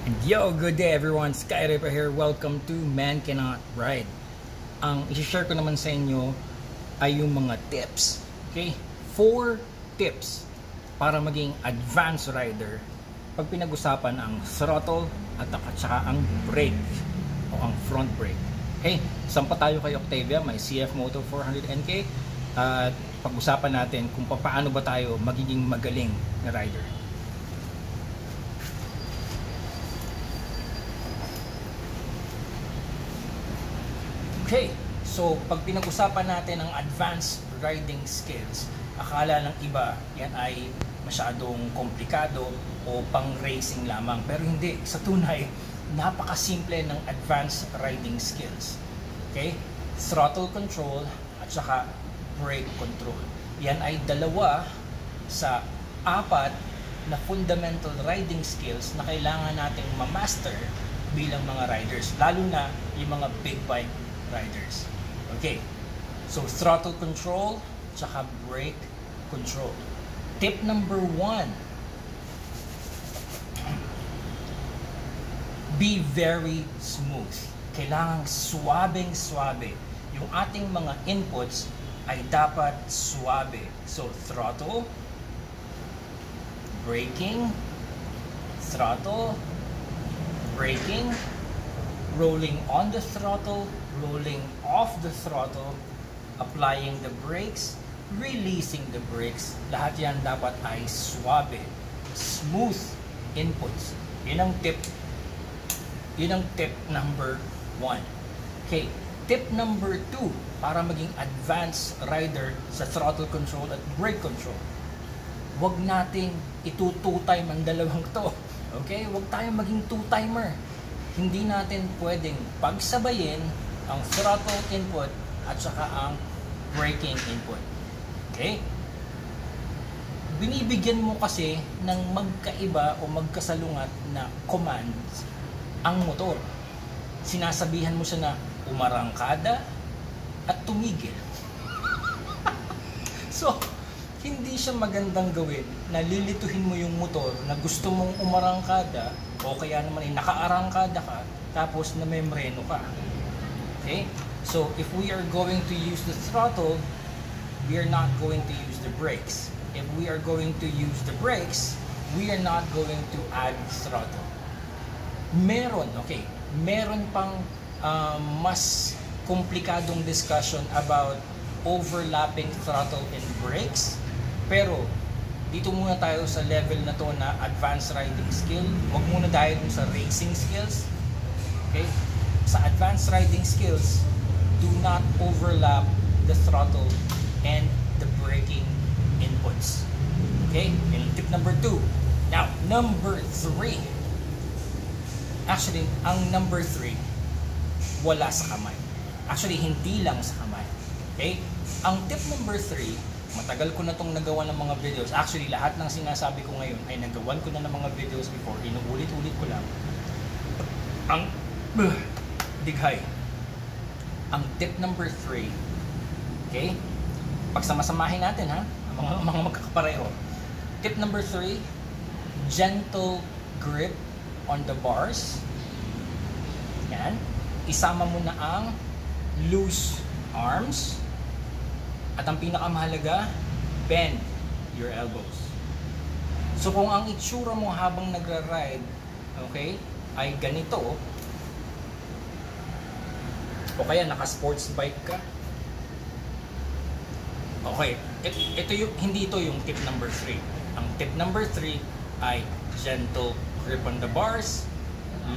Yo, good day everyone, Skyripper here. Welcome to Man Cannot Ride. Ang i-share ko naman sa inyo ay yung mga tips. Okay? 4 tips para maging advanced rider pag pinag-usapan ang throttle at saka ang brake o ang front brake. Okay? Sampa tayo kay Octavia, may CF Moto 400NK at pag-usapan natin kung paano ba tayo magiging magaling na rider. Okay, so pag pinag-usapan natin ang advanced riding skills, akala ng iba yan ay masyadong komplikado o pang racing lamang, pero hindi. Sa tunay, napakasimple ng advanced riding skills. Okay, throttle control at saka brake control. Yan ay dalawa sa 4 na fundamental riding skills na kailangan nating ma-master bilang mga riders, lalo na yung mga big bike riders. Okay, so throttle control tsaka brake control. Tip number 1, be very smooth. Kailangang suwabeng-suwabe. Yung ating mga inputs ay dapat suwabe. So throttle, braking, throttle, braking, rolling on the throttle, rolling off the throttle, applying the brakes, releasing the brakes. Lahat yan dapat ay suwabe, smooth inputs. Yun ang tip number 1. Okay, tip number 2 para maging advanced rider sa throttle control at brake control. Huwag nating itu-two-time ang dalawang to. Okay, huwag tayong maging two-timer. Hindi natin pwedeng pagsabayin ang throttle input at saka ang braking input. Okay? Binibigyan mo kasi ng magkaiba o magkasalungat na commands ang motor. Sinasabihan mo siya na umarangkada at tumigil. So, hindi siya magandang gawin na lilituhin mo yung motor na gusto mong umarangkada o kaya naman ay nakaarangkada ka tapos namemreno ka. Okay? So, if we are going to use the throttle, we are not going to use the brakes. If we are going to use the brakes, we are not going to add throttle. Meron pang mas komplikadong discussion about overlapping throttle and brakes. Pero, dito muna tayo sa level na to na advanced riding skill. Huwag muna tayo dun sa racing skills. Okay? Sa advanced riding skills, do not overlap the throttle and the braking inputs. Okay? And tip number 2. Now, number 3. Actually, ang number 3, wala sa kamay. Actually, hindi lang sa kamay. Okay? Ang tip number 3, matagal ko na itong nagawa ng mga videos. Actually, lahat ng sinasabi ko ngayon ay nagawan ko na ng mga videos before. Inuulit-ulit ko lang. Ang dighay. Ang tip number 3, okay? Pagsamasamahin natin ha, mga magkakapareho. Tip number 3, gentle grip on the bars. Yan. Isama mo na ang loose arms. At ang pinakamahalaga, bend your elbows. So kung ang itsura mo habang nagra-ride, okay, ay ganito, o kaya naka-sports bike ka, okay, hindi ito yung tip number 3. Ang tip number 3 ay gentle grip on the bars,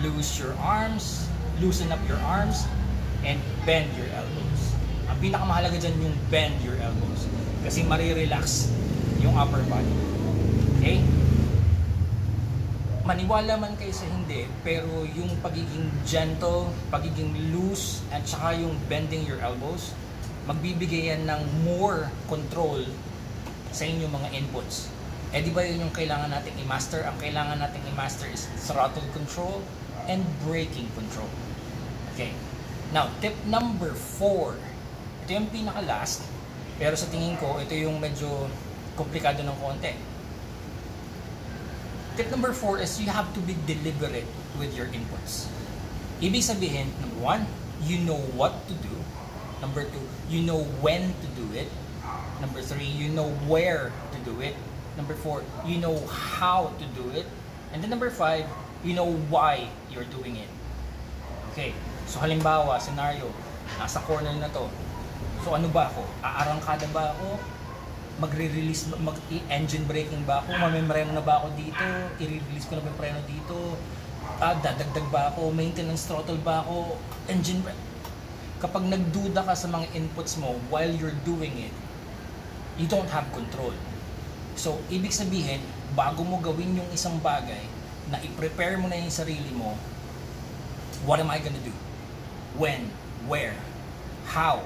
loosen up your arms, and bend your elbows. Ang pinakamahalaga dyan yung bend your elbows kasi marirelax yung upper body. Okay? Maniwala man kayo sa hindi, pero yung pagiging gentle, pagiging loose, at saka yung bending your elbows, magbibigay yan ng more control sa inyong mga inputs. Eh di ba yun yung kailangan nating i-master? Ang kailangan nating i-master is throttle control and braking control. Okay. Now, tip number 4. Ito yung pinaka-last, pero sa tingin ko, ito yung medyo komplikado ng konti. Tip number 4 is you have to be deliberate with your inputs. Ibig sabihin, number 1, you know what to do. Number 2, you know when to do it. Number 3, you know where to do it. Number 4, you know how to do it. And then number 5, you know why you're doing it. Okay, so halimbawa, scenario, nasa corner na to. So ano ba ako? Aarangkada ba ako? Magre-release, mag-engine braking ba ako? Mamembreno na ba ako dito? I-release ko na ba yung preno dito? Dadagdag ba ako? Maintenance throttle ba ako? Engine brake? Kapag nagduda ka sa mga inputs mo while you're doing it, you don't have control. So, ibig sabihin, bago mo gawin yung isang bagay, na i-prepare mo na yung sarili mo, what am I gonna do? When? Where? How?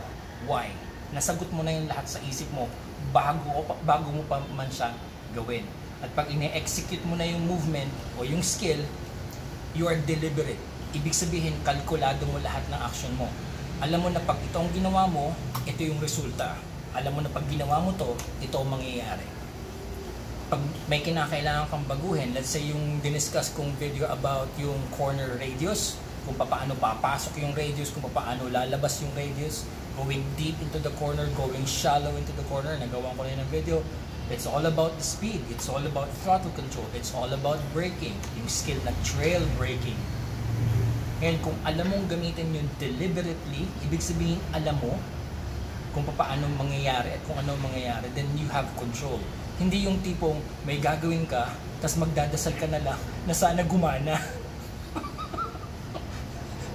Why? Nasagot mo na yung lahat sa isip mo bago mo pa man siya gawin. At pag ine-execute mo na yung movement o yung skill, you are deliberate. Ibig sabihin, kalkulado mo lahat ng action mo. Alam mo na pag ito ang ginawa mo, ito yung resulta. Alam mo na pag ginawa mo to, ito ang mangyayari. Pag may kinakailangan kang baguhin, let's say yung diniscuss kong video about yung corner radius, kung paano papasok yung radius, kung paano lalabas yung radius, going deep into the corner, going shallow into the corner, nagawa ko rin ng video. It's all about the speed, it's all about throttle control, it's all about braking, yung skill na trail braking. And kung alam mong gamitin yun deliberately, ibig sabihin alam mo kung paano mangyayari at kung ano mangyayari, then you have control. Hindi yung tipong may gagawin ka, tapos magdadasal ka na lang na sana gumana.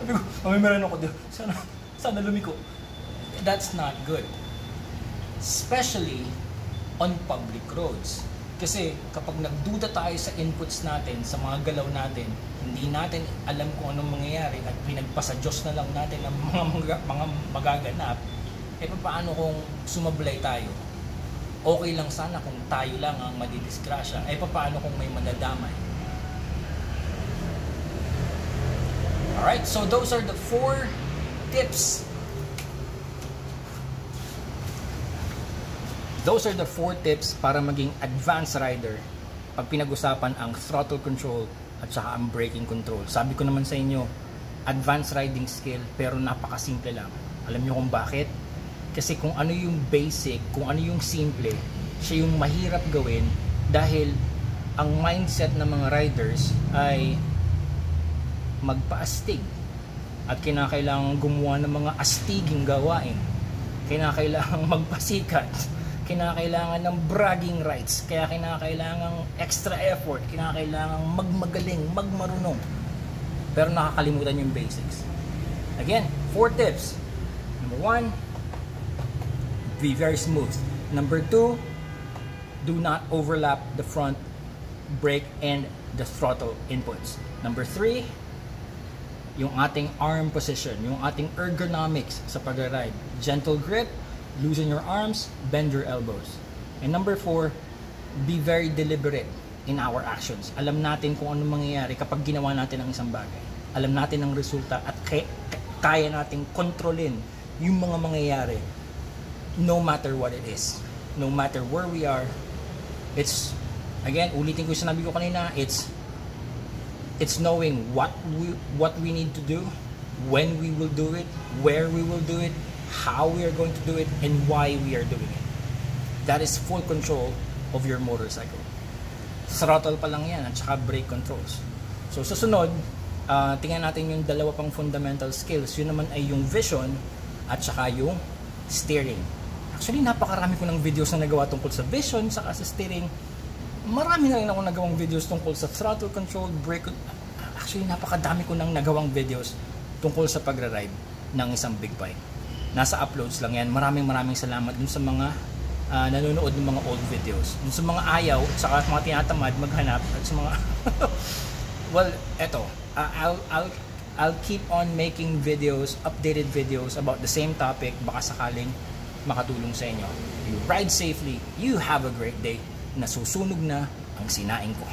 Sabi ko, may meron ako dito, sana lumiko. That's not good. Especially on public roads. Kasi kapag nagduda tayo sa inputs natin, sa mga galaw natin, hindi natin alam kung anong mangyayari at pinagpasa Diyos na lang natin ang mga magaganap, eh paano kung sumablay tayo? Okay lang sana kung tayo lang ang madidisgrasya. Eh paano kung may madadamay? Alright, so those are the 4 tips. Those are the 4 tips para maging advanced rider pag pinag-usapan ang throttle control at saka ang braking control. Sabi ko naman sa inyo, advanced riding skill pero napakasimple lang. Alam niyo kung bakit? Kasi kung ano yung basic, kung ano yung simple, siya yung mahirap gawin dahil ang mindset ng mga riders ay magpa-astig at kinakailangan gumawa ng mga astiging gawain, kinakailangan magpasikat, kinakailangan ng bragging rights, kaya kinakailangan extra effort, kinakailangan magmagaling, magmarunong, pero nakakalimutan yung basics. Again, 4 tips. Number 1, be very smooth. Number 2, do not overlap the front brake and the throttle inputs. Number 3, yung ating arm position, yung ating ergonomics sa pag-ride. Gentle grip, loosen your arms, bend your elbows. And number 4, be very deliberate in our actions. Alam natin kung ano mangyayari kapag ginawa natin ang isang bagay. Alam natin ang resulta at kaya nating kontrolin yung mga mangyayari no matter what it is. No matter where we are, it's, again, ulitin ko yung sinabi ko kanina, it's knowing what we need to do, when we will do it, where we will do it, how we are going to do it, and why we are doing it. That is full control of your motorcycle. Throttle pa lang yan at saka brake controls. So susunod, tingnan natin yung dalawa pang fundamental skills. Yun naman ay yung vision at saka yung steering. Actually, napakarami ko ng videos na nagawa tungkol sa vision saka sa steering. Marami na rin ako nagawang videos tungkol sa throttle control, brake. Actually, napakadami ko nang nagawang videos tungkol sa pagra-ride ng isang big bike. Nasa uploads lang yan. Maraming salamat dun sa mga nanonood ng mga old videos. Dun sa mga ayaw, saka mga tinatamad maghanap, at sa mga well, eto, I'll keep on making videos, updated videos about the same topic, baka sakaling makatulong sa inyo. You ride safely, you have a great day. Nasusunog na ang sinaing ko.